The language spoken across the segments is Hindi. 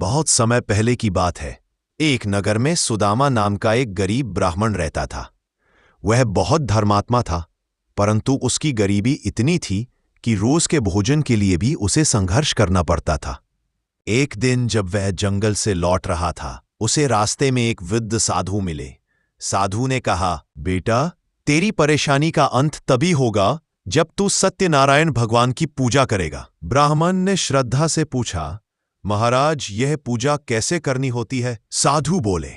बहुत समय पहले की बात है। एक नगर में सुदामा नाम का एक गरीब ब्राह्मण रहता था। वह बहुत धर्मात्मा था, परंतु उसकी गरीबी इतनी थी कि रोज के भोजन के लिए भी उसे संघर्ष करना पड़ता था। एक दिन जब वह जंगल से लौट रहा था, उसे रास्ते में एक वृद्ध साधु मिले। साधु ने कहा, बेटा, तेरी परेशानी का अंत तभी होगा जब तू सत्यनारायण भगवान की पूजा करेगा। ब्राह्मण ने श्रद्धा से पूछा, महाराज, यह पूजा कैसे करनी होती है? साधु बोले,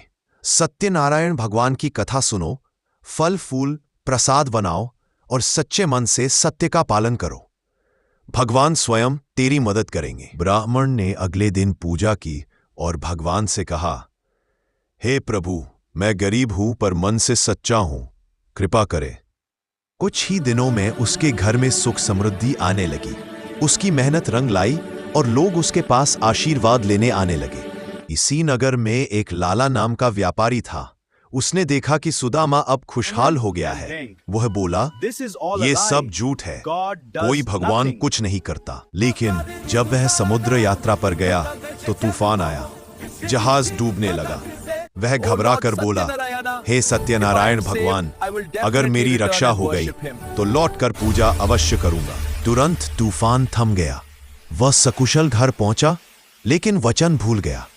सत्यनारायण भगवान की कथा सुनो, फल फूल प्रसाद बनाओ और सच्चे मन से सत्य का पालन करो। भगवान स्वयं तेरी मदद करेंगे। ब्राह्मण ने अगले दिन पूजा की और भगवान से कहा, हे प्रभु, मैं गरीब हूं पर मन से सच्चा हूं, कृपा करे। कुछ ही दिनों में उसके घर में सुख समृद्धि आने लगी। उसकी मेहनत रंग लाई और लोग उसके पास आशीर्वाद लेने आने लगे। इसी नगर में एक लाला नाम का व्यापारी था। उसने देखा कि सुदामा अब खुशहाल हो गया है। वह बोला, ये सब झूठ है, कोई भगवान कुछ नहीं करता। लेकिन जब वह समुद्र यात्रा पर गया तो तूफान आया, जहाज डूबने लगा। वह घबरा कर बोला, हे सत्यनारायण भगवान, अगर मेरी रक्षा हो गई तो लौटकर पूजा अवश्य करूंगा। तुरंत तूफान थम गया। वह सकुशल घर पहुंचा, लेकिन वचन भूल गया।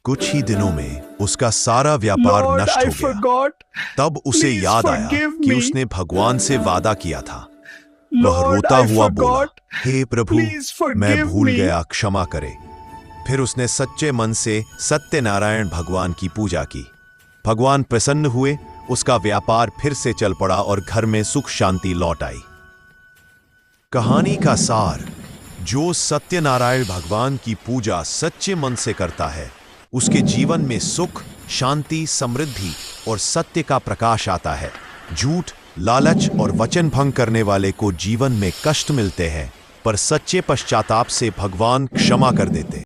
कुछ ही दिनों में उसका सारा व्यापार नष्ट हो गया। तब उसे याद आया कि उसने भगवान से वादा किया था। वह रोता हुआ बोला, हे प्रभु, मैं भूल गया, क्षमा करे। फिर उसने सच्चे मन से सत्यनारायण भगवान की पूजा की। भगवान प्रसन्न हुए, उसका व्यापार फिर से चल पड़ा और घर में सुख शांति लौट आई। कहानी का सार, जो सत्यनारायण भगवान की पूजा सच्चे मन से करता है, उसके जीवन में सुख, शांति, समृद्धि और सत्य का प्रकाश आता है। झूठ, लालच और वचन भंग करने वाले को जीवन में कष्ट मिलते हैं, पर सच्चे पश्चाताप से भगवान क्षमा कर देते।